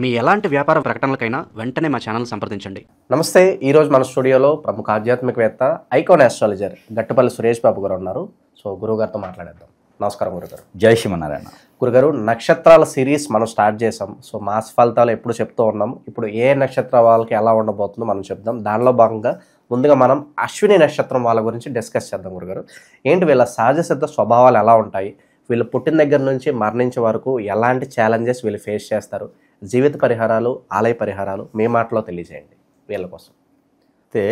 మీ ఎలాంటి వ్యాపార ప్రకటనలకైనా వెంటనే మా ఛానల్ సంప్రదించండి. నమస్తే. ఈరోజు మన స్టూడియోలో ప్రముఖ ఆధ్యాత్మికవేత్త ఐకాన్ ఆస్ట్రాలజర్ గట్టుపల్లి సురేష్ బాబు గారు ఉన్నారు. సో గురువుగారితో మాట్లాడేద్దాం. నమస్కారం గురుగారు. జై శ్రీమన్నారాయణ. గురుగారు, నక్షత్రాల సిరీస్ మనం స్టార్ట్ చేసాం. సో మాస ఫలితాలు ఎప్పుడు చెప్తూ ఉన్నాం. ఇప్పుడు ఏ నక్షత్ర వాళ్ళకి ఎలా ఉండబోతుందో మనం చెప్దాం. దానిలో భాగంగా ముందుగా మనం అశ్విని నక్షత్రం వాళ్ళ గురించి డిస్కస్ చేద్దాం. గురుగారు, ఏంటి వీళ్ళ సహజ సిద్ధ స్వభావాలు ఎలా ఉంటాయి, వీళ్ళు పుట్టిన దగ్గర నుంచి మరణించే వరకు ఎలాంటి ఛాలెంజెస్ వీళ్ళు ఫేస్ చేస్తారు, జీవిత పరిహారాలు, ఆలయ పరిహారాలు మీ మాటలో తెలియజేయండి వీళ్ళ కోసం. అయితే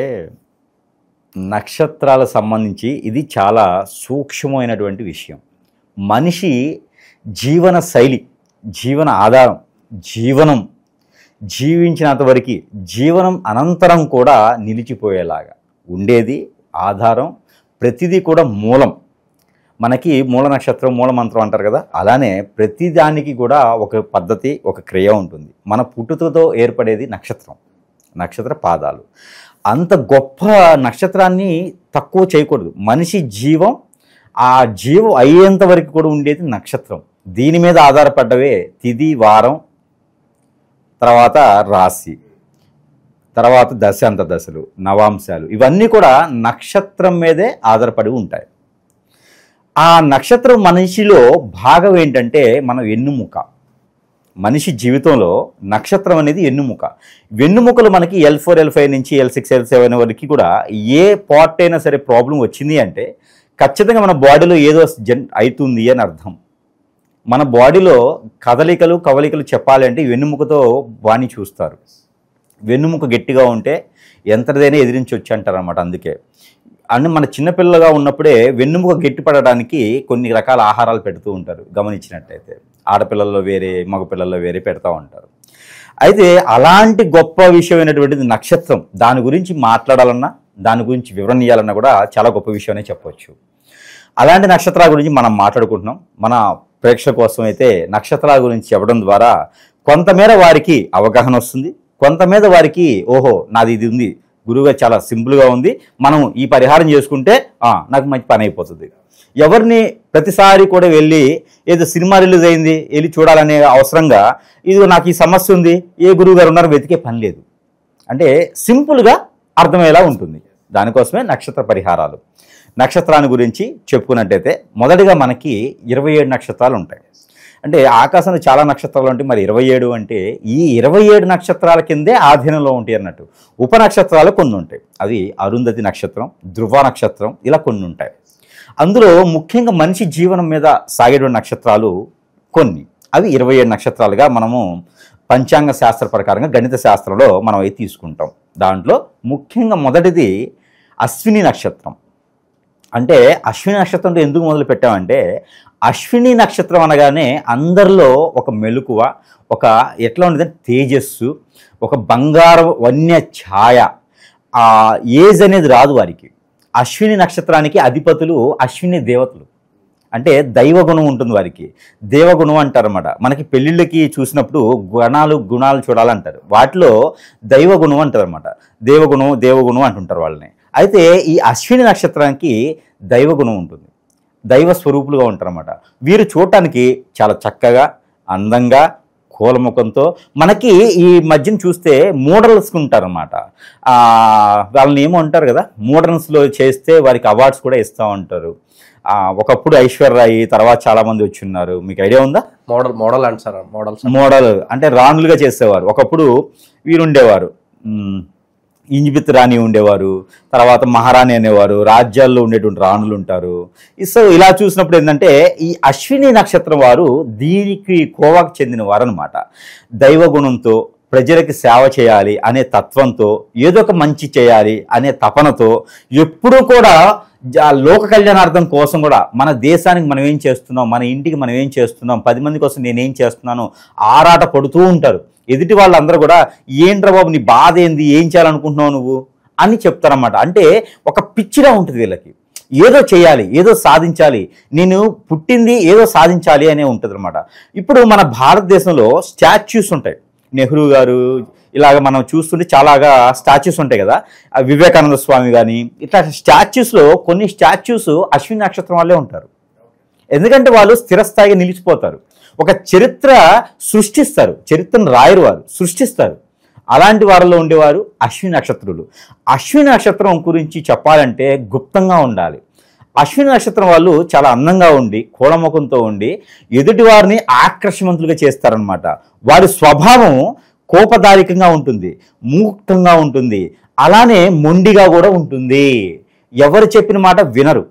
నక్షత్రాలకు సంబంధించి ఇది చాలా సూక్ష్మమైనటువంటి విషయం. మనిషి జీవన శైలి, జీవన ఆధారం, జీవనం జీవించినంత వరకు జీవనం అనంతరం కూడా నిలిచిపోయేలాగా ఉండేది ఆధారం. ప్రతిదీ కూడా మూలం. మనకి మూల నక్షత్రం, మూల మంత్రం అంటారు కదా, అలానే ప్రతిదానికి కూడా ఒక పద్ధతి, ఒక క్రియ ఉంటుంది. మన పుట్టుకతో ఏర్పడేది నక్షత్రం, నక్షత్ర పాదాలు. అంత గొప్ప నక్షత్రాన్ని తక్కువ చేయకూడదు. మనిషి జీవం, ఆ జీవం అయ్యేంత వరకు కూడా ఉండేది నక్షత్రం. దీని మీద ఆధారపడ్డవే తిథి, వారం, తర్వాత రాశి, తర్వాత దశ, అంతర్దశలు, నవాంశాలు, ఇవన్నీ కూడా నక్షత్రం మీదే ఆధారపడి ఉంటాయి. ఆ నక్షత్రం మనిషిలో భాగం ఏంటంటే మన వెన్నుముక. మనిషి జీవితంలో నక్షత్రం అనేది వెన్నుముక. వెన్నుముకలు మనకి L4, L5 నుంచి L6, L7 వరకు కూడా ఏ పార్ట్ అయినా సరే ప్రాబ్లం వచ్చింది అంటే ఖచ్చితంగా మన బాడీలో ఏదో అవుతుంది అని అర్థం. మన బాడీలో కవలికలు చెప్పాలంటే వెన్నుముకతో వాణి చూస్తారు. వెన్నుముక గట్టిగా ఉంటే ఎంతదైనా ఎదిరించవచ్చు అంటారు అన్నమాట. అందుకే అండ్ మన చిన్నపిల్లగా ఉన్నప్పుడే వెన్నుముక గట్టిపడడానికి కొన్ని రకాల ఆహారాలు పెడుతూ ఉంటారు. గమనించినట్టయితే ఆడపిల్లల్లో వేరే, మగపిల్లల్లో వేరే పెడతా ఉంటారు. అయితే అలాంటి గొప్ప విషయమైనటువంటిది నక్షత్రం. దాని గురించి మాట్లాడాలన్నా, దాని గురించి వివరణ ఇవ్వాలన్నా కూడా చాలా గొప్ప విషయం అనే చెప్పవచ్చు. అలాంటి నక్షత్రాల గురించి మనం మాట్లాడుకుంటున్నాం. మన ప్రేక్షకుల కోసం అయితే నక్షత్రాల గురించి చెప్పడం ద్వారా కొంతమేర వారికి అవగాహన వస్తుంది. కొంతమేర వారికి ఓహో నాది ఇది ఉంది, గురువుగా చాలా సింపుల్గా ఉంది, మనం ఈ పరిహారం చేసుకుంటే నాకు మంచి పని అయిపోతుంది. ఎవరిని ప్రతిసారి కూడా వెళ్ళి ఏదో సినిమా రిలీజ్ అయింది వెళ్ళి చూడాలనే అవసరంగా ఇది నాకు ఈ సమస్య ఉంది, ఏ గురువు గారు ఉన్నారో వెతికే పని లేదు. అంటే సింపుల్గా అర్థమయ్యేలా ఉంటుంది. దానికోసమే నక్షత్ర పరిహారాలు. నక్షత్రాన్ని గురించి చెప్పుకున్నట్టయితే మొదటిగా మనకి 27 నక్షత్రాలు ఉంటాయి. అంటే ఆకాశంలో చాలా నక్షత్రాలు ఉంటాయి, మరి 27 అంటే ఈ 27 నక్షత్రాల కిందే ఆధీనంలో ఉంటాయి అన్నట్టు. ఉపనక్షత్రాలు కొన్ని ఉంటాయి. అవి అరుంధతి నక్షత్రం, ధృవ నక్షత్రం, ఇలా కొన్ని ఉంటాయి. అందులో ముఖ్యంగా మనిషి జీవనం మీద సాగేటువంటి నక్షత్రాలు కొన్ని. అవి 27 నక్షత్రాలుగా మనము పంచాంగ శాస్త్ర ప్రకారంగా గణిత శాస్త్రంలో మనం అవి తీసుకుంటాం. దాంట్లో ముఖ్యంగా మొదటిది అశ్విని నక్షత్రం. అంటే అశ్విని నక్షత్రంతో ఎందుకు మొదలు పెట్టామంటే అశ్విని నక్షత్రం అనగానే అందరిలో ఒక మెలకువ, ఒక ఎట్లా ఉండేదంటే తేజస్సు, ఒక బంగారం వన్య ఛాయ, ఏజ్ అనేది రాదు వారికి. అశ్విని నక్షత్రానికి అధిపతులు అశ్విని దేవతలు. అంటే దైవగుణం ఉంటుంది వారికి, దేవగుణం అంటారన్నమాట. మనకి పెళ్ళిళ్ళకి చూసినప్పుడు గుణాలు చూడాలంటారు, వాటిలో దైవగుణం అంటారన్నమాట. దేవగుణం అంటుంటారు వాళ్ళని. అయితే ఈ అశ్విని నక్షత్రానికి దైవగుణం ఉంటుంది, దైవ స్వరూపులుగా ఉంటారన్నమాట. వీరు చూడటానికి చాలా చక్కగా, అందంగా, కోలముఖంతో మనకి ఈ మధ్యన చూస్తే మోడల్స్ ఉంటారన్నమాట. వాళ్ళని ఏమో అంటారు కదా, మోడర్న్స్లో చేస్తే వారికి అవార్డ్స్ కూడా ఇస్తూ ఉంటారు. ఒకప్పుడు ఐశ్వర్యరాయ్, తర్వాత చాలామంది వచ్చి ఉన్నారు. మీకు ఐడియా ఉందా? మోడల్ అంటారు. మోడల్ అంటే రాణులుగా చేసేవారు. ఒకప్పుడు వీరుండేవారు, ఇంజిబిత్ రాణి ఉండేవారు, తర్వాత మహారాణి అనేవారు, రాజ్యాల్లో ఉండేటువంటి రాణులు ఉంటారు. సో ఇలా చూసినప్పుడు ఏంటంటే ఈ అశ్విని నక్షత్రం వారు దీనికి కోవాకు చెందిన వారు అనమాట. దైవగుణంతో, ప్రజలకి సేవ చేయాలి అనే తత్వంతో, ఏదో ఒక మంచి చేయాలి అనే తపనతో, ఎప్పుడూ కూడా లోక కళ్యాణార్థం కోసం కూడా మన దేశానికి మనం ఏం చేస్తున్నాం, మన ఇంటికి మనం ఏం చేస్తున్నాం, 10 మంది కోసం నేనేం చేస్తున్నాను ఆరాట పడుతూ ఉంటారు. ఎదుటి వాళ్ళందరూ కూడా ఏంట్రా బాబు నీ బాధ ఏంది, ఏం చేయాలనుకుంటున్నావు నువ్వు అని చెప్తారన్నమాట. అంటే ఒక పిచ్చిగా ఉంటుంది వీళ్ళకి, ఏదో చేయాలి, ఏదో సాధించాలి, నేను పుట్టింది ఏదో సాధించాలి అనే ఉంటుంది అనమాట. ఇప్పుడు మన భారతదేశంలో స్టాచ్యూస్ ఉంటాయి. నెహ్రూ గారు ఇలాగ మనం చూస్తుంటే చాలాగా స్టాచ్యూస్ ఉంటాయి కదా, వివేకానంద స్వామి కానీ ఇట్లా స్టాచ్యూస్లో కొన్ని స్టాచ్యూస్ అశ్విని నక్షత్రం వాళ్ళే ఉంటారు. ఎందుకంటే వాళ్ళు స్థిరస్థాయిగా నిలిచిపోతారు. ఒక చరిత్ర సృష్టిస్తారు, చరిత్రను రాయరు, వారు సృష్టిస్తారు. అలాంటి వారిలో ఉండేవారు అశ్విని నక్షత్రులు. అశ్విని నక్షత్రం గురించి చెప్పాలంటే గుప్తంగా ఉండాలి. అశ్విని నక్షత్రం వాళ్ళు చాలా అందంగా ఉండి కోళముఖంతో ఉండి ఎదుటి వారిని ఆకర్షవంతులుగా చేస్తారనమాట. వారి స్వభావం కోపదాయకంగా ఉంటుంది, మూక్తంగా ఉంటుంది, అలానే మొండిగా కూడా ఉంటుంది. ఎవరు చెప్పిన మాట వినరు,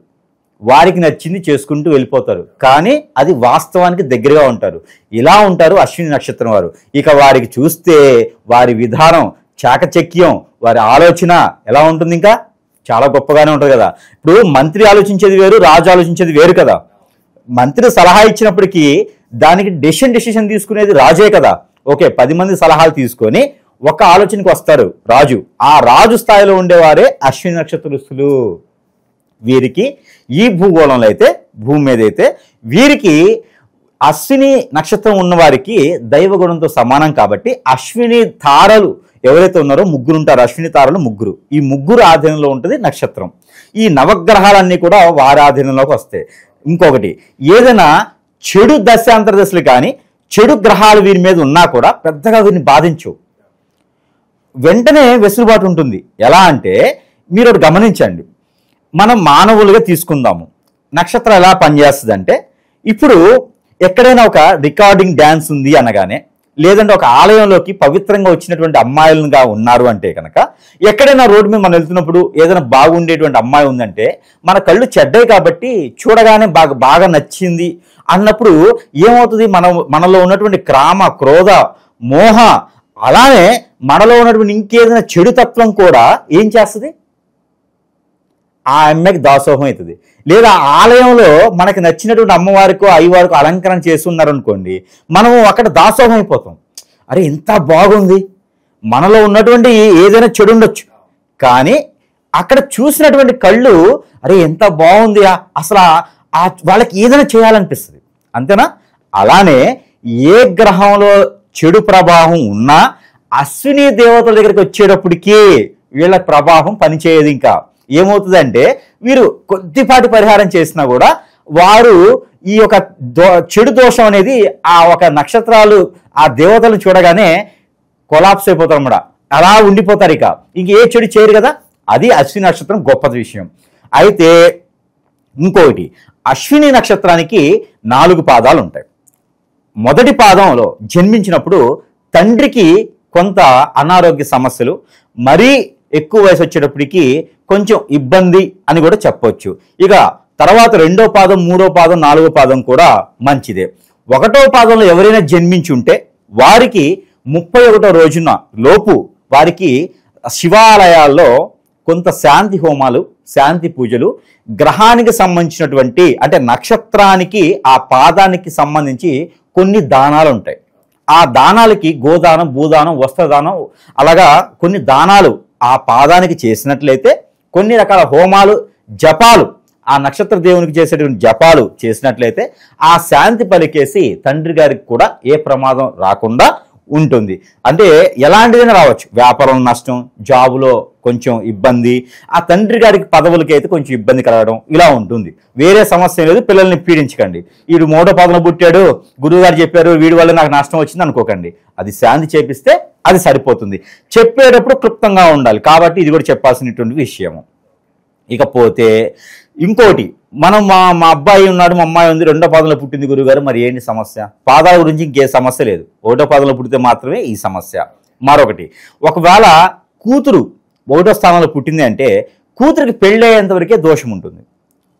వారికి నచ్చింది చేసుకుంటూ వెళ్ళిపోతారు, కానీ అది వాస్తవానికి దగ్గరగా ఉంటారు. ఇలా ఉంటారు అశ్విని నక్షత్రం వారు. ఇక వారికి చూస్తే వారి విధానం, చాకచక్యం, వారి ఆలోచన ఎలా ఉంటుంది, ఇంకా చాలా గొప్పగానే ఉంటుంది కదా. ఇప్పుడు మంత్రి ఆలోచించేది వేరు, రాజు ఆలోచించేది వేరు కదా. మంత్రి సలహా ఇచ్చినప్పటికీ దానికి డెసిషన్ తీసుకునేది రాజే కదా. ఓకే, 10 మంది సలహాలు తీసుకొని ఒక ఆలోచనకు వస్తారు రాజు. ఆ రాజు స్థాయిలో ఉండేవారే అశ్విని నక్షత్రస్తులు. వీరికి ఈ భూగోళంలో అయితే, భూమి మీద అయితే వీరికి అశ్విని నక్షత్రం ఉన్న వారికి దైవగుణంతో సమానం. కాబట్టి అశ్విని తారలు ఎవరైతే ఉన్నారో 3 ఉంటారు. అశ్విని తారలు 3. ఈ 3 ఆధీనంలో ఉంటుంది నక్షత్రం. ఈ నవగ్రహాలన్నీ కూడా వారి ఆధీనంలోకి వస్తాయి. ఇంకొకటి, ఏదైనా చెడు దశాంతర దశలు కానీ చెడు గ్రహాలు వీరి మీద ఉన్నా కూడా పెద్దగా వీరిని బాధించవు. వెంటనే వెసులుబాటు ఉంటుంది. ఎలా అంటే మీరు ఒకటి గమనించండి, మనం మానవులుగా తీసుకుందాము. నక్షత్రం ఎలా పనిచేస్తుంది అంటే, ఇప్పుడు ఎక్కడైనా ఒక రికార్డింగ్ డ్యాన్స్ ఉంది అనగానే, లేదంటే ఒక ఆలయంలోకి పవిత్రంగా వచ్చినటువంటి అమ్మాయిలుగా ఉన్నారు అంటే కనుక, ఎక్కడైనా రోడ్డు మీద మనం వెళ్తున్నప్పుడు ఏదైనా బాగుండేటువంటి అమ్మాయి ఉందంటే మన కళ్ళు చెడ్డాయి కాబట్టి చూడగానే బాగా నచ్చింది అన్నప్పుడు ఏమవుతుంది, మనలో ఉన్నటువంటి క్రామ, క్రోధ, మోహ, అలానే మనలో ఉన్నటువంటి ఇంకేదైనా చెడు తత్వం కూడా ఏం చేస్తుంది, ఆ అమ్మాయికి దాసోహం అవుతుంది. లేదా ఆలయంలో మనకి నచ్చినటువంటి అమ్మవారికో అయ్యవారికో అలంకరణ చేసి ఉన్నారనుకోండి, మనము అక్కడ దాసోహం అయిపోతాం. అరే ఎంత బాగుంది, మనలో ఉన్నటువంటి ఏదైనా చెడు ఉండొచ్చు, కానీ అక్కడ చూసినటువంటి కళ్ళు అరే ఎంత బాగుంది, అసలు వాళ్ళకి ఏదైనా చేయాలనిపిస్తుంది. అంతేనా? అలానే ఏ గ్రహంలో చెడు ప్రభావం ఉన్నా అశ్విని దేవతల దగ్గరికి వచ్చేటప్పటికీ వీళ్ళ ప్రభావం పనిచేయదు. ఇంకా ఏమవుతుందంటే వీరు కొద్దిపాటి పరిహారం చేసినా కూడా వారు ఈ యొక్క చెడు దోషం అనేది ఆ ఒక నక్షత్రాలు ఆ దేవతలను చూడగానే కొలాప్స్ అయిపోతారు అన్నమాట. అలా ఉండిపోతారు, ఇక ఏ చెడు చేయరు కదా. అది అశ్విని నక్షత్రం గొప్ప విషయం. అయితే ఇంకొకటి, అశ్విని నక్షత్రానికి 4 పాదాలు ఉంటాయి. మొదటి పాదంలో జన్మించినప్పుడు తండ్రికి కొంత అనారోగ్య సమస్యలు, మరీ ఎక్కువ వయసు వచ్చేటప్పటికి కొంచెం ఇబ్బంది అని కూడా చెప్పొచ్చు. ఇక తర్వాత 2వ పాదం, 3వ పాదం, 4వ పాదం కూడా మంచిదే. 1వ పాదంలో ఎవరైనా జన్మించి ఉంటే వారికి 31వ రోజున లోపు వారికి శివాలయాల్లో కొంత శాంతి హోమాలు, శాంతి పూజలు, గ్రహానికి సంబంధించినటువంటి అంటే నక్షత్రానికి ఆ పాదానికి సంబంధించి కొన్ని దానాలు ఉంటాయి. ఆ దానాలకి గోదానం, భూదానం, వస్త్రదానం, అలాగా కొన్ని దానాలు ఆ పాదానికి చేసినట్లయితే, కొన్ని రకాల హోమాలు, జపాలు ఆ నక్షత్ర దేవునికి చేసేటువంటి జపాలు చేసినట్లయితే ఆ శాంతి పలికేసి తండ్రి గారికి కూడా ఏ ప్రమాదం రాకుండా ఉంటుంది. అంటే ఎలాంటిదైనా రావచ్చు, వ్యాపారం నష్టం, జాబులో కొంచెం ఇబ్బంది, ఆ తండ్రి గారికి పదవులకి అయితే కొంచెం ఇబ్బంది కలగడం, ఇలా ఉంటుంది. వేరే సమస్య లేదు. పిల్లల్ని పీడించకండి. వీడు 3వ పాదంలో పుట్టాడు, గురువు గారు చెప్పారు, వీడి వల్ల నాకు నష్టం వచ్చింది అనుకోకండి. అది శాంతి చేపిస్తే అది సరిపోతుంది. చెప్పేటప్పుడు క్లుప్తంగా ఉండాలి. కాబట్టి ఇది కూడా చెప్పాల్సినటువంటి విషయము. ఇకపోతే ఇంకోటి, మనం మా అబ్బాయి ఉన్నాడు, మా అమ్మాయి ఉంది, 2వ పాదంలో పుట్టింది గురుగారు, మరి ఏంటి సమస్య? పాదాల గురించి ఇంకే సమస్య లేదు, 1వ పాదంలో పుట్టితే మాత్రమే ఈ సమస్య. మరొకటి, ఒకవేళ కూతురు 1వ స్థానంలో పుట్టింది అంటే కూతురికి పెళ్ళయ్యేంత వరకే దోషం ఉంటుంది.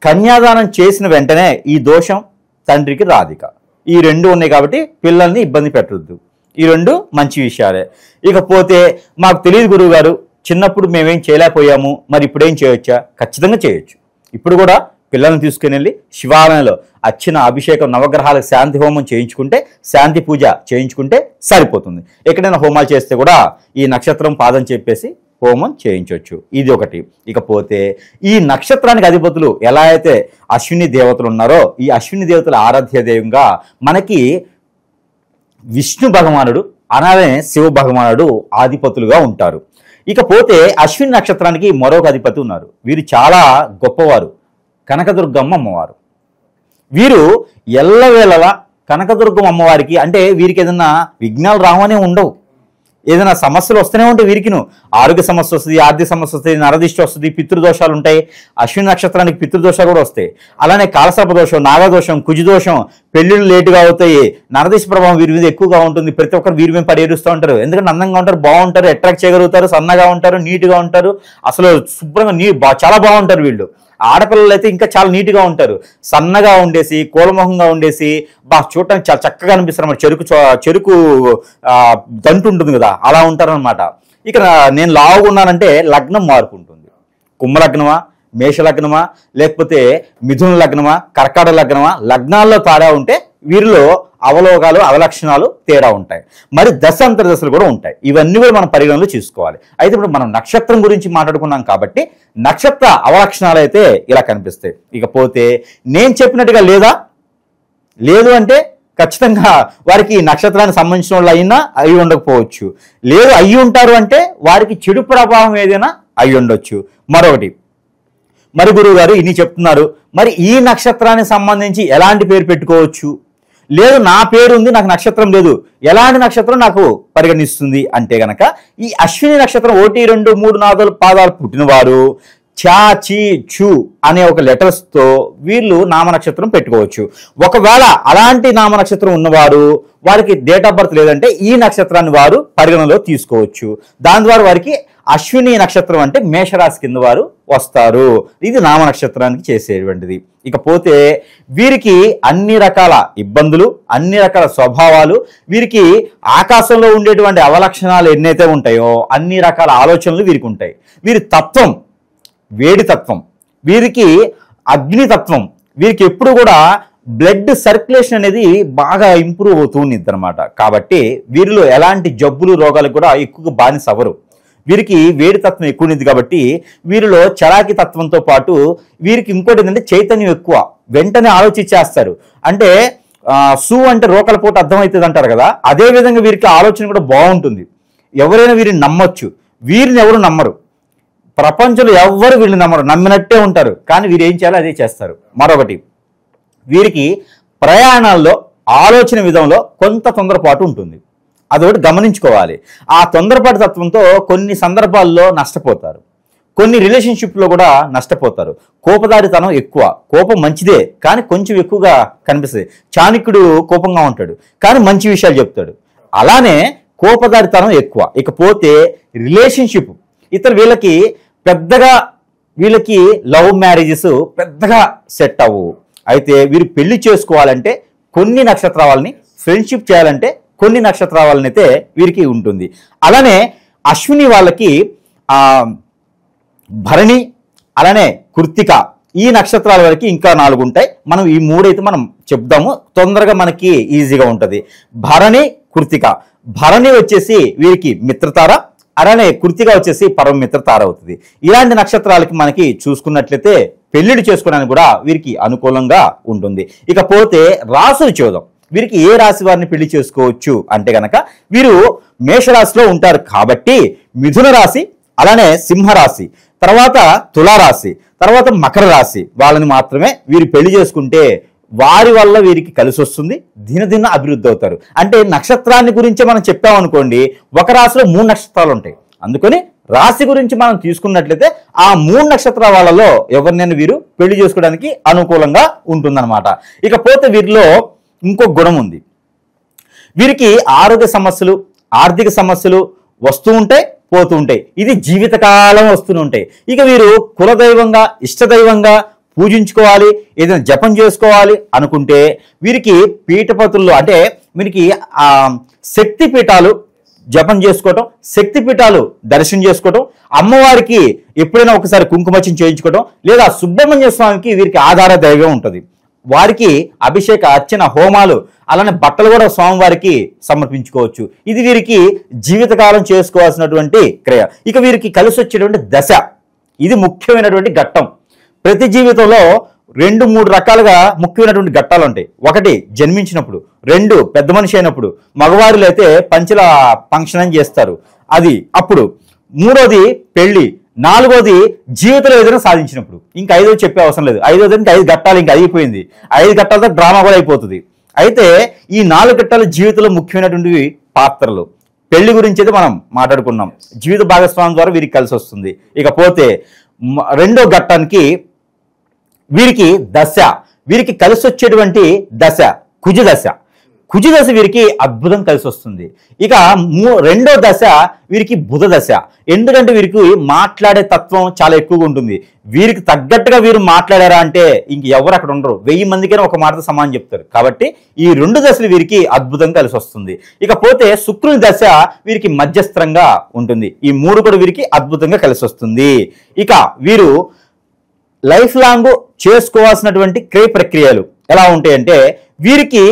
కన్యాదానం చేసిన వెంటనే ఈ దోషం తండ్రికి రాధిక. ఈ 2 ఉన్నాయి కాబట్టి పిల్లల్ని ఇబ్బంది పెట్టొద్దు. ఈ 2 మంచి విషయాలే. ఇకపోతే మాకు తెలియదు గురువు గారు, చిన్నప్పుడు మేమేం చేయలేకపోయాము, మరి ఇప్పుడేం చేయొచ్చా? ఖచ్చితంగా చేయొచ్చు. ఇప్పుడు కూడా పిల్లల్ని తీసుకుని వెళ్ళి శివాలయంలో అర్చన, అభిషేకం, నవగ్రహాలకు శాంతి హోమం చేయించుకుంటే, శాంతి పూజ చేయించుకుంటే సరిపోతుంది. ఎక్కడైనా హోమాలు చేస్తే కూడా ఈ నక్షత్రం పాదం చెప్పేసి హోమం చేయించవచ్చు. ఇది ఒకటి. ఇకపోతే ఈ నక్షత్రానికి అధిపతులు ఎలా అయితే అశ్విని దేవతలు ఉన్నారో, ఈ అశ్విని దేవతల ఆరాధ్య దైవంగా మనకి విష్ణు భగవానుడు, అలానే శివ భగవానుడు ఆధిపతులుగా ఉంటారు. ఇకపోతే అశ్విని నక్షత్రానికి మరొక అధిపతి ఉన్నారు. వీరు చాలా గొప్పవారు, కనకదుర్గమ్మ అమ్మవారు. వీరు ఎల్లవేళలా కనకదుర్గం అమ్మవారికి అంటే వీరికి ఏదన్నా విఘ్నాలు రావనే ఉండవు, ఏదైనా సమస్యలు వస్తూనే ఉంటాయి. వీరికిను ఆరోగ్య సమస్య వస్తుంది, ఆర్థిక సమస్య వస్తుంది, నరదిష్టి వస్తుంది, పితృదోషాలు ఉంటాయి. అశ్విని నక్షత్రానికి పితృదోషాలు కూడా వస్తాయి. అలానే కాలసర్ప దోషం, నాగదోషం, కుజదోషం, పెళ్లిళ్ళు లేటుగా అవుతాయి. నరదిష్టి ప్రభావం వీరి మీద ఎక్కువగా ఉంటుంది. ప్రతి ఒక్కరు వీరి మీద పడేరుస్తూ ఉంటారు. ఎందుకంటే అందంగా ఉంటారు, బాగుంటారు, అట్రాక్ట్ చేయగలుగుతారు, సన్నగా ఉంటారు, నీట్గా ఉంటారు, అసలు శుభ్రంగా చాలా బాగుంటారు వీళ్ళు. ఆడపిల్లలు అయితే ఇంకా చాలా నీట్గా ఉంటారు, సన్నగా ఉండేసి కోలమొహంగా ఉండేసి చూడటానికి చాలా చక్కగా అనిపిస్తారు అన్నమాట. చెరుకు దంటు ఉంటుంది కదా, అలా ఉంటారనమాట. ఇక నేను లావుగా ఉన్నానంటే లగ్నం మార్పు ఉంటుంది. కుంభ లగ్నమా, మేష లగ్నమా, లేకపోతే మిథున లగ్నమా, కర్కాటక లగ్నమా, లగ్నాల్లో తేడా ఉంటే వీరిలో అవలోకాలు అవలక్షణాలు తేడా ఉంటాయి. మరి దశ అంతర్దశలు కూడా ఉంటాయి. ఇవన్నీ కూడా మనం పరిగణలో చూసుకోవాలి. అయితే ఇప్పుడు మనం నక్షత్రం గురించి మాట్లాడుకున్నాం కాబట్టి నక్షత్ర అవలక్షణాలు అయితే ఇలా కనిపిస్తాయి. ఇకపోతే నేను చెప్పినట్టుగా లేదు అంటే ఖచ్చితంగా వారికి నక్షత్రానికి సంబంధించిన వాళ్ళు అయినా అయి ఉండకపోవచ్చు, లేదు అయ్యి ఉంటారు అంటే వారికి చెడు ప్రభావం ఏదైనా అయి ఉండొచ్చు. మరొకటి, మరి గురువు గారు ఇన్ని చెప్తున్నారు, మరి ఈ నక్షత్రానికి సంబంధించి ఎలాంటి పేరు పెట్టుకోవచ్చు? లేదు నా పేరు ఉంది, నాకు నక్షత్రం లేదు, ఎలాంటి నక్షత్రం నాకు పరిగణిస్తుంది అంటే గనక ఈ అశ్విని నక్షత్రం 1, 2, 3, 4 పాదాలు పుట్టినవారు చా, చీ, చు అనే ఒక లెటర్స్తో వీళ్ళు నామనక్షత్రం పెట్టుకోవచ్చు. ఒకవేళ అలాంటి నామనక్షత్రం ఉన్నవారు వారికి డేట్ ఆఫ్ బర్త్ లేదంటే ఈ నక్షత్రాన్ని వారు పరిగణలో తీసుకోవచ్చు. దాని ద్వారా వారికి అశ్విని నక్షత్రం అంటే మేషరాశి కింద వారు వస్తారు. ఇది నామనక్షత్రానికి చేసేటువంటిది. ఇకపోతే వీరికి అన్ని రకాల ఇబ్బందులు, అన్ని రకాల స్వభావాలు, వీరికి ఆకాశంలో ఉండేటువంటి అవలక్షణాలు ఎన్నైతే ఉంటాయో అన్ని రకాల ఆలోచనలు వీరికి ఉంటాయి. వీరి తత్వం వేడి తత్వం, వీరికి అగ్నితత్వం, వీరికి ఎప్పుడు కూడా బ్లడ్ సర్క్యులేషన్ అనేది బాగా ఇంప్రూవ్ అవుతూ ఉండిద్ది అనమాట. కాబట్టి వీరిలో ఎలాంటి జబ్బులు రోగాలకు కూడా ఎక్కువగా బానిస అవ్వరు. వీరికి వేడి తత్వం ఎక్కువ ఉంది కాబట్టి వీరిలో చలాకి తత్వంతో పాటు వీరికి ఇంకోటి ఏంటంటే చైతన్యం ఎక్కువ, వెంటనే ఆలోచించేస్తారు. అంటే సు అంటే రోకల పూట అర్థమవుతుంది అంటారు కదా, అదే విధంగా వీరికి ఆలోచన కూడా బాగుంటుంది. ఎవరైనా వీరిని నమ్మొచ్చు, వీరిని ఎవరు నమ్మరు. ప్రపంచంలో ఎవ్వరు వీళ్ళు నమ్మరు, నమ్మినట్టే ఉంటారు. కానీ వీరు ఏం చేయాలో అదే చేస్తారు. మరొకటి, వీరికి ప్రయాణాల్లో ఆలోచన విధంలో కొంత తొందరపాటు ఉంటుంది. అదొకటి గమనించుకోవాలి. ఆ తొందరపాటు తత్వంతో కొన్ని సందర్భాల్లో నష్టపోతారు, కొన్ని రిలేషన్షిప్లో కూడా నష్టపోతారు. కోపదారితనం ఎక్కువ, కోపం మంచిదే కానీ కొంచెం ఎక్కువగా కనిపిస్తుంది. చాణక్యుడు కోపంగా ఉంటాడు కానీ మంచి విషయాలు చెప్తాడు, అలానే కోపదారితనం ఎక్కువ. ఇకపోతే రిలేషన్షిప్, వీళ్ళకి పెద్దగా లవ్ మ్యారేజెస్ పెద్దగా సెట్ అవ్వవు. అయితే వీరు పెళ్లి చేసుకోవాలంటే కొన్ని నక్షత్రాలని, ఫ్రెండ్షిప్ చేయాలంటే కొన్ని నక్షత్రాలని అయితే వీరికి ఉంటుంది. అలానే అశ్విని వాళ్ళకి భరణి, అలానే కృత్తిక, ఈ నక్షత్రాల వరకు ఇంకా 4 ఉంటాయి. మనం ఈ 3 అయితే మనం చెప్దాము, తొందరగా మనకి ఈజీగా ఉంటుంది. భరణి, కృత్తిక. భరణి వచ్చేసి వీరికి మిత్రతార, అలానే కృత్తిక వచ్చేసి పరమ మిత్రతార అవుతుంది. ఇలాంటి నక్షత్రాలకి మనకి చూసుకున్నట్లయితే పెళ్లిళ్ళు చేసుకోవడానికి కూడా వీరికి అనుకూలంగా ఉంటుంది. ఇకపోతే రాసులు చూద్దాం. వీరికి ఏ రాశి వారిని పెళ్లి చేసుకోవచ్చు అంటే గనక వీరు మేషరాశిలో ఉంటారు కాబట్టి మిథున రాశి, అలానే సింహరాశి, తర్వాత తులారాశి, తర్వాత మకర రాశి వాళ్ళని మాత్రమే వీరు పెళ్లి చేసుకుంటే వారి వల్ల వీరికి కలిసి వస్తుంది, దినదిన అభివృద్ధి అవుతారు. అంటే నక్షత్రాన్ని గురించి మనం చెప్పామనుకోండి, ఒక రాశిలో 3 నక్షత్రాలు ఉంటాయి. అందుకని రాశి గురించి మనం తీసుకున్నట్లయితే ఆ 3 నక్షత్రాల వాళ్ళలో ఎవరినైనా వీరు పెళ్లి చేసుకోవడానికి అనుకూలంగా ఉంటుందన్నమాట. ఇకపోతే వీరిలో ఇంకో గుణం ఉంది. వీరికి ఆరోగ్య సమస్యలు, ఆర్థిక సమస్యలు వస్తూ ఉంటాయి, పోతూ ఉంటాయి. ఇది జీవితకాలం వస్తూనే ఉంటాయి. ఇక వీరు కులదైవంగా, ఇష్టదైవంగా పూజించుకోవాలి, ఏదైనా జపం చేసుకోవాలి అనుకుంటే వీరికి పీఠపతుల్లో అంటే వీరికి శక్తి పీఠాలు జపం చేసుకోవటం, శక్తి పీఠాలు దర్శనం చేసుకోవటం, అమ్మవారికి ఎప్పుడైనా ఒకసారి కుంకుమర్చన చేయించుకోవటం, లేదా సుబ్రహ్మణ్య స్వామికి వీరికి ఆధార దైవం ఉంటుంది. వారికి అభిషేక, అర్చన, హోమాలు, అలానే బట్టలు కూడా స్వామివారికి సమర్పించుకోవచ్చు. ఇది వీరికి జీవితకాలం చేసుకోవాల్సినటువంటి క్రియ. ఇక వీరికి కలిసి వచ్చేటువంటి దశ, ఇది ముఖ్యమైనటువంటి ఘట్టం. ప్రతి జీవితంలో 2-3 రకాలుగా ముఖ్యమైనటువంటి ఘట్టాలు ఉంటాయి. ఒకటి జన్మించినప్పుడు, 2 పెద్ద మనిషి అయినప్పుడు, మగవారిలో అయితే పంచల ఫంక్షన్ చేస్తారు అది అప్పుడు, 3వది పెళ్లి, 4వది జీవితంలో ఏదైనా సాధించినప్పుడు. ఇంకా 5వది చెప్పే అవసరం లేదు. 5వది ఇంకా 5 ఘట్టాలు ఇంకా అయిపోయింది. 5 ఘట్టాలతో డ్రామా కూడా అయిపోతుంది. అయితే ఈ 4 ఘట్టాల జీవితంలో ముఖ్యమైనటువంటి పాత్రలు. పెళ్లి గురించి అయితే మనం మాట్లాడుకున్నాం, జీవిత భాగస్వామి ద్వారా వీరికి కలిసి వస్తుంది. ఇకపోతే రెండో ఘట్టానికి వీరికి దశ, వీరికి కలిసి వచ్చేటువంటి దశ కుజ దశ. కుజ దశ వీరికి అద్భుతం కలిసి వస్తుంది. ఇక రెండో దశ వీరికి బుధ దశ. ఎందుకంటే వీరికి మాట్లాడే తత్వం చాలా ఎక్కువగా ఉంటుంది. వీరికి తగ్గట్టుగా వీరు మాట్లాడారా అంటే ఇంక ఎవరు అక్కడ ఉండరు, 1000 మందికైనా ఒక మాటతో సమానం చెప్తారు. కాబట్టి ఈ 2 దశలు వీరికి అద్భుతం కలిసి వస్తుంది. ఇకపోతే శుక్రుని దశ వీరికి మధ్యస్థంగా ఉంటుంది. ఈ 3 కూడా వీరికి అద్భుతంగా కలిసి వస్తుంది. ఇక వీరు లైఫ్ లాంగ్ చేసుకోవాల్సినటువంటి క్రియ ప్రక్రియలు ఎలా ఉంటాయంటే వీరికి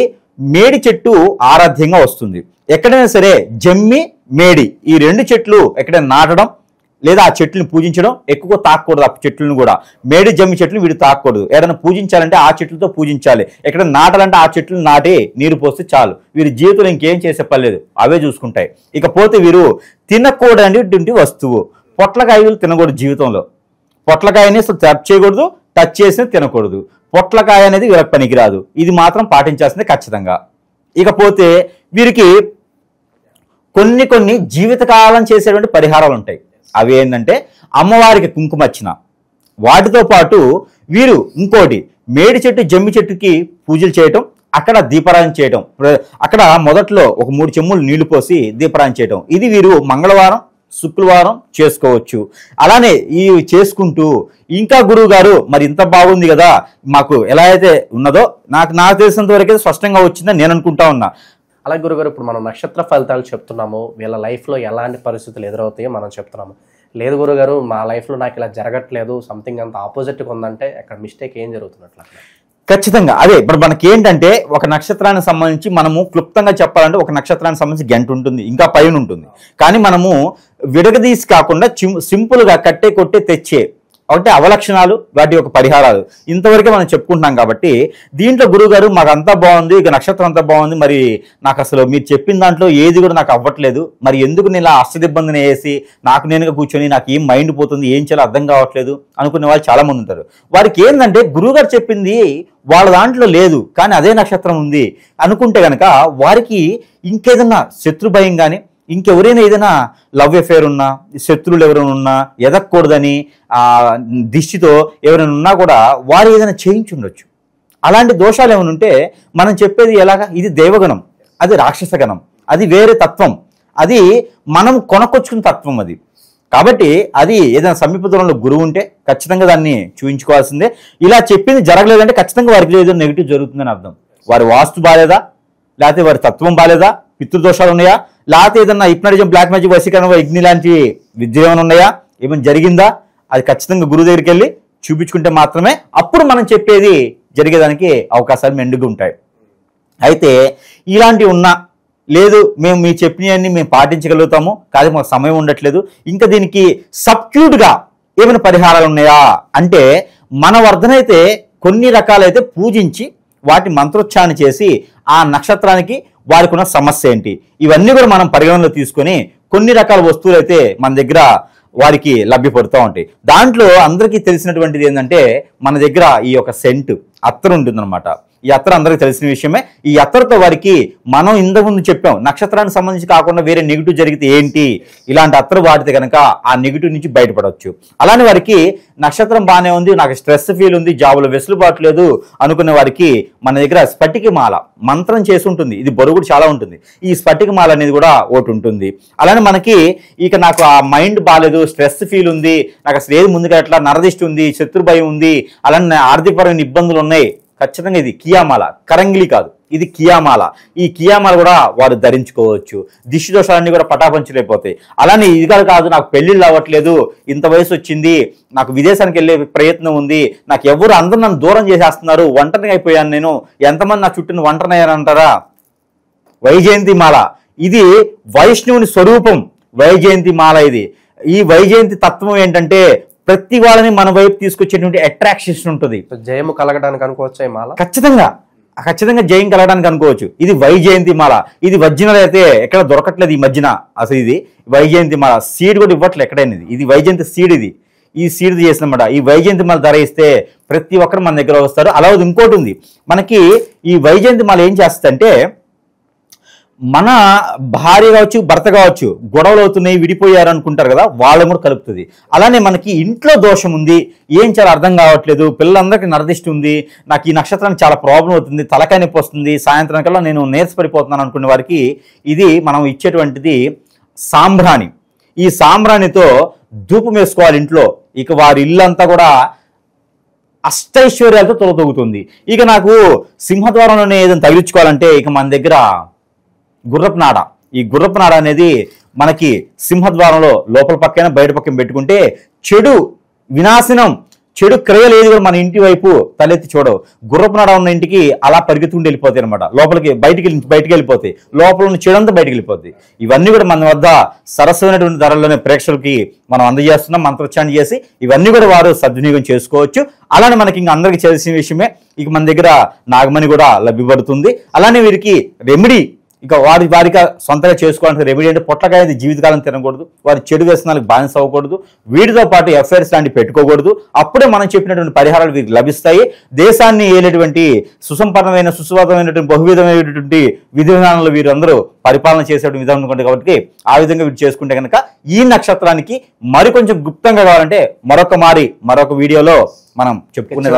మేడి చెట్టు ఆరాధ్యంగా వస్తుంది. ఎక్కడైనా సరే జమ్మి మేడి ఈ 2 చెట్లు ఎక్కడైనా నాటడం లేదా ఆ చెట్లను పూజించడం, ఎక్కువ తాకూడదు. ఆ చెట్లను కూడా మేడి జమ్మి చెట్లు వీడు తాకూడదు. ఏదైనా పూజించాలంటే ఆ చెట్లతో పూజించాలి. ఎక్కడ నాటాలంటే ఆ చెట్లు నాటి నీరు పోస్తే చాలు. వీరి జీవితంలో ఇంకేం చేసే పర్లేదు, అవే చూసుకుంటాయి. ఇకపోతే వీరు తినకూడనటువంటి వస్తువు పొట్లకాయలు తినకూడదు. జీవితంలో పొట్లకాయని అసలు టచ్ చేయకూడదు, టచ్ చేసినా తినకూడదు. పొట్లకాయ అనేది వీళ్ళకి పనికిరాదు. ఇది మాత్రం పాటించాల్సిందే ఖచ్చితంగా. ఇకపోతే వీరికి కొన్ని జీవితకాలం చేసేటువంటి పరిహారాలు ఉంటాయి. అవి ఏంటంటే అమ్మవారికి కుంకుమర్చన, వాటితో పాటు వీరు ఇంకోటి మేడి చెట్టు జమ్మి చెట్టుకి పూజలు చేయటం, అక్కడ దీపారాధన చేయటం. అక్కడ మొదట్లో ఒక 3 చెంబులు నీళ్లు పోసి దీపారాధన చేయటం. ఇది వీరు మంగళవారం శుక్రవారం చేసుకోవచ్చు. అలానే ఈ చేసుకుంటూ ఇంకా గురువు గారు మరి ఇంత బాగుంది కదా, మాకు ఎలా అయితే ఉన్నదో నాకు తెలిసినంత వరకు స్పష్టంగా వచ్చిందని నేను అనుకుంటా ఉన్నా. అలాగే గురుగారు, ఇప్పుడు మనం నక్షత్ర ఫలితాలు చెప్తున్నాము, వీళ్ళ లైఫ్లో ఎలాంటి పరిస్థితులు ఎదురవుతాయో మనం చెప్తున్నాము. లేదు గురుగారు, మా లైఫ్లో నాకు ఇలా జరగట్లేదు, సంథింగ్ అంత ఆపోజిట్గా ఉందంటే అక్కడ మిస్టేక్ ఏం జరుగుతున్నట్లు? ఖచ్చితంగా అదే. ఇప్పుడు మనకి ఏంటంటే ఒక నక్షత్రానికి సంబంధించి మనము క్లుప్తంగా చెప్పాలంటే ఒక నక్షత్రానికి సంబంధించి గంట ఉంటుంది, ఇంకా పైన ఉంటుంది. కానీ మనము విడగదీసి కాకుండా సింపుల్గా కట్టే కొట్టే తెచ్చే ఒకటి అవలక్షణాలు, వాటి యొక్క పరిహారాలు ఇంతవరకే మనం చెప్పుకుంటున్నాం. కాబట్టి దీంట్లో గురువుగారు మాకు అంతా బాగుంది, ఇక నక్షత్రం అంతా బాగుంది, మరి నాకు అసలు మీరు చెప్పిన దాంట్లో ఏది కూడా నాకు అవ్వట్లేదు, మరి ఎందుకు నేను ఇలా అష్టదిబ్బందిని వేసి నాకు నేనుగా కూర్చొని నాకు ఏం మైండ్ పోతుంది, ఏం చేయాలో అర్థం కావట్లేదు అనుకునే వాళ్ళు చాలా మంది ఉంటారు. వారికి ఏంటంటే గురువుగారు చెప్పింది వాళ్ళ దాంట్లో లేదు, కానీ అదే నక్షత్రం ఉంది అనుకుంటే కనుక వారికి ఇంకేదన్నా శత్రు భయం కానీ ఇంకెవరైనా ఏదైనా లవ్ అఫేర్ ఉన్నా, శత్రువులు ఎవరైనా ఉన్నా, ఎదగకూడదని దిష్టితో ఎవరైనా ఉన్నా కూడా వారు ఏదైనా చేయించుండొచ్చు. అలాంటి దోషాలు ఏమైనా ఉంటే మనం చెప్పేది ఎలాగా, ఇది దేవగణం, అది రాక్షసగణం, అది వేరే తత్వం, అది మనం కొనకొచ్చుకున్న తత్వం అది. కాబట్టి అది ఏదైనా సమీప దూరంలో గురువు ఉంటే ఖచ్చితంగా దాన్ని చూయించుకోవాల్సిందే. ఇలా చెప్పింది జరగలేదంటే ఖచ్చితంగా వారికి ఏదో నెగిటివ్ జరుగుతుందని అర్థం. వారి వాస్తు బాలేదా, లేకపోతే వారి తత్వం బాలేదా, పితృదోషాలు ఉన్నాయా, లేకపోతే ఏదన్నా హిప్నటిజం, బ్లాక్ మ్యాజిక్, వశీకరణ, యజ్ఞ లాంటి విద్య ఏమైనా ఉన్నాయా, ఏమైనా జరిగిందా, అది ఖచ్చితంగా గురువు దగ్గరికి వెళ్ళి చూపించుకుంటే మాత్రమే అప్పుడు మనం చెప్పేది జరిగేదానికి అవకాశాలు మెండుగా ఉంటాయి. అయితే ఇలాంటివి ఉన్నా లేదు, మేము మీ చెప్పినవన్నీ మేము పాటించగలుగుతాము, కానీ మాకు సమయం ఉండట్లేదు, ఇంకా దీనికి సబ్క్యూట్గా ఏమైనా పరిహారాలు ఉన్నాయా అంటే మన వర్ధనైతే కొన్ని రకాలైతే పూజించి వాటి మంత్రోచ్చారణ చేసి ఆ నక్షత్రానికి వారికి ఉన్న సమస్య ఏంటి ఇవన్నీ కూడా మనం పరిగణనలో తీసుకొని కొన్ని రకాల వస్తువులు అయితే మన దగ్గర వారికి లభ్యపడుతూ ఉంటాయి. దాంట్లో అందరికీ తెలిసినటువంటిది ఏంటంటే మన దగ్గర ఈ యొక్క సెంట్ అత్తరు ఉంటుందన్నమాట. ఈ అత్తరు అందరికీ తెలిసిన విషయమే. ఈ అత్తరుతో వారికి మనం ఇంతకుముందు చెప్పాం, నక్షత్రానికి సంబంధించి కాకుండా వేరే నెగిటివ్ జరిగితే ఏంటి, ఇలాంటి అత్తరు వాడితే కనుక ఆ నెగిటివ్ నుంచి బయటపడవచ్చు. అలానే వారికి నక్షత్రం బాగానే ఉంది, నాకు స్ట్రెస్ ఫీల్ ఉంది, జాబులో వెసులుబాటు లేదు అనుకునే వారికి మన దగ్గర స్ఫటికమాల మంత్రం చేసి ఉంటుంది. ఇది బరువు కూడా చాలా ఉంటుంది. ఈ స్ఫటికమాల అనేది కూడా ఒకటి ఉంటుంది. అలానే మనకి ఇక నాకు ఆ మైండ్ బాగాలేదు, స్ట్రెస్ ఫీల్ ఉంది, నాకు అసలు ఏది ముందుగా ఎట్లా నరదిష్టి ఉంది, శత్రు భయం ఉంది, అలానే ఆర్థికపరమైన ఇబ్బందులు ఉన్నాయి, ఖచ్చితంగా ఇది కియామాల, కరంగిలి కాదు, ఇది కియామాల. ఈ కియామాల కూడా వారు ధరించుకోవచ్చు. దిష్టి దోషాలన్నీ కూడా పటాపంచలేకపోతాయి. అలానే ఇది కాదు, నాకు పెళ్లిళ్ళు అవ్వట్లేదు, ఇంత వయసు వచ్చింది, నాకు విదేశానికి వెళ్ళే ప్రయత్నం ఉంది, నాకు ఎవరు అందరూ నన్ను దూరం చేసేస్తున్నారు, ఒంటరిగా అయిపోయాను, నేను ఎంతమంది నా చుట్టూ ఒంటరిని అయ్యానంటారా, వైజయంతి మాల ఇది వైష్ణవుని స్వరూపం. వైజయంతి మాల ఇది. ఈ వైజయంతి తత్వం ఏంటంటే ప్రతి వాళ్ళని మన వైపు తీసుకొచ్చేటువంటి అట్రాక్షన్స్ ఉంటుంది. జయము కలగడానికి అనుకోవచ్చా ఈ మాల? ఖచ్చితంగా జయం కలగడానికి అనుకోవచ్చు. ఇది వైజయంతి మాల. ఇది ఒరిజినల్ అయితే ఎక్కడ దొరకట్లేదు ఈ మధ్యన. అసలు ఇది వైజయంతి మాల సీడ్ కూడా ఇవ్వట్లేదు ఎక్కడైనా. ఇది వైజయంతి సీడ్. ఈ సీడ్ చేసినమాట ఈ వైజయంతి మాల ధర ఇస్తే ప్రతి ఒక్కరు మన దగ్గర వస్తారు. అలాగే ఇంకోటి ఉంది, మనకి ఈ వైజయంతి మాల ఏం చేస్తుందంటే మన భార్య కావచ్చు భర్త కావచ్చు గొడవలు అవుతున్నాయి విడిపోయారు అనుకుంటారు కదా, వాళ్ళని కూడా కలుపుతుంది. అలానే మనకి ఇంట్లో దోషం ఉంది, ఏం చాలా అర్థం కావట్లేదు, పిల్లలందరికీ నరదిష్టి ఉంది, నాకు ఈ నక్షత్రానికి చాలా ప్రాబ్లం అవుతుంది, తలకాయ నొప్పి వస్తుంది, సాయంత్రం కల్లా నేను నీరసపడిపోతున్నాను అనుకునే వారికి ఇది మనం ఇచ్చేటువంటిది సాంబ్రాణి. ఈ సాంబ్రాణితో ధూపం వేసుకోవాలి ఇంట్లో. ఇక వారి ఇల్లంతా కూడా అష్టైశ్వర్యాలతో తొలతొగుతుంది. ఇక నాకు సింహద్వారంలోనే ఏదైనా తగిలించుకోవాలంటే ఇక మన దగ్గర గుర్రపు నాడ. ఈ గుర్రపు నాడ అనేది మనకి సింహద్వారంలో లోపల పక్కన బయట పక్కన పెట్టుకుంటే చెడు వినాశనం, చెడు క్రియలు ఏది కూడా మన ఇంటి వైపు తలెత్తి చూడవు. గుర్రపు నాడ ఉన్న ఇంటికి అలా పరిగెత్తుకుంటూ వెళ్ళిపోతాయి అనమాట, లోపలికి బయటికి వెళ్ళిపోతాయి, లోపల ఉన్న చెడంతా బయటికి వెళ్ళిపోతాయి. ఇవన్నీ కూడా మన వద్ద సరస్వైనటువంటి ధరల్లోనే ప్రేక్షకులకి మనం అందజేస్తున్నాం మంత్రోచ్చారణ చేసి. ఇవన్నీ కూడా వారు సద్వినియోగం చేసుకోవచ్చు. అలానే మనకి ఇంకా అందరికీ తెలిసిన విషయమే, ఇక మన దగ్గర నాగమణి కూడా లభ్యపడుతుంది. అలానే వీరికి రెమెడీ ఇక వారికి సొంతంగా చేసుకోవాలంటే రెమెడీ అంటే పొట్లకాయ జీవితకాలం తినకూడదు, వారి చెడు వ్యసనాలకు బానిస అవ్వకూడదు, వీటితో పాటు ఎఫ్ఐఆర్స్ లాంటివి పెట్టుకోకూడదు. అప్పుడే మనం చెప్పినటువంటి పరిహారాలు వీరికి లభిస్తాయి. దేశాన్ని ఏలేటువంటి సుసంపన్నమైన సుస్వాదమైనటువంటి బహువిధమైనటువంటి విధి విధానాలు వీరందరూ పరిపాలన చేసేటువంటి విధానం ఉంటుంది. కాబట్టి ఆ విధంగా వీరు చేసుకుంటే కనుక ఈ నక్షత్రానికి మరికొంచెం గుప్తంగా కావాలంటే మరొక వీడియోలో మనం చెప్పుకునే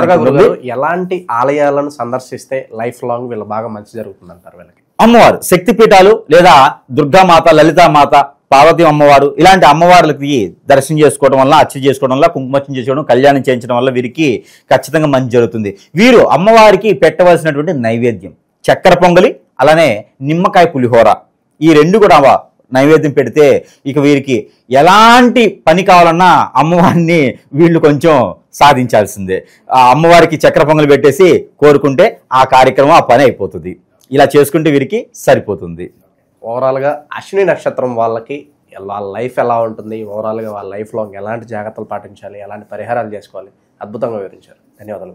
ఎలాంటి ఆలయాలను సందర్శిస్తే లైఫ్ లాంగ్ వీళ్ళు బాగా మంచి జరుగుతుంది అంటారు వీళ్ళకి? అమ్మవారు శక్తిపీఠాలు లేదా దుర్గామాత, లలితామాత, పార్వతి అమ్మవారు ఇలాంటి అమ్మవార్లకి దర్శనం చేసుకోవడం వల్ల, అర్చన చేసుకోవడం వల్ల, కుంకుమర్చన చేసుకోవడం, కళ్యాణం చేయించడం వల్ల వీరికి ఖచ్చితంగా మంచి జరుగుతుంది. వీరు అమ్మవారికి పెట్టవలసినటువంటి నైవేద్యం చక్కెర పొంగలి, అలానే నిమ్మకాయ పులిహోర, ఈ రెండు కూడా నైవేద్యం పెడితే ఇక వీరికి ఎలాంటి పని కావాలన్నా అమ్మవారిని వీళ్ళు కొంచెం సాధించాల్సిందే. ఆ అమ్మవారికి చక్కెర పొంగలి పెట్టేసి కోరుకుంటే ఆ కార్యక్రమం, ఆ పని అయిపోతుంది. ఇలా చేసుకుంటే వీరికి సరిపోతుంది. ఓవరాల్గా అశ్విని నక్షత్రం వాళ్ళకి వాళ్ళ లైఫ్ ఎలా ఉంటుంది, ఓవరాల్గా వాళ్ళ లైఫ్ లాంగ్ ఎలాంటి జాగ్రత్తలు పాటించాలి, ఎలాంటి పరిహారాలు చేసుకోవాలి, అద్భుతంగా వివరించారు. ధన్యవాదాలు.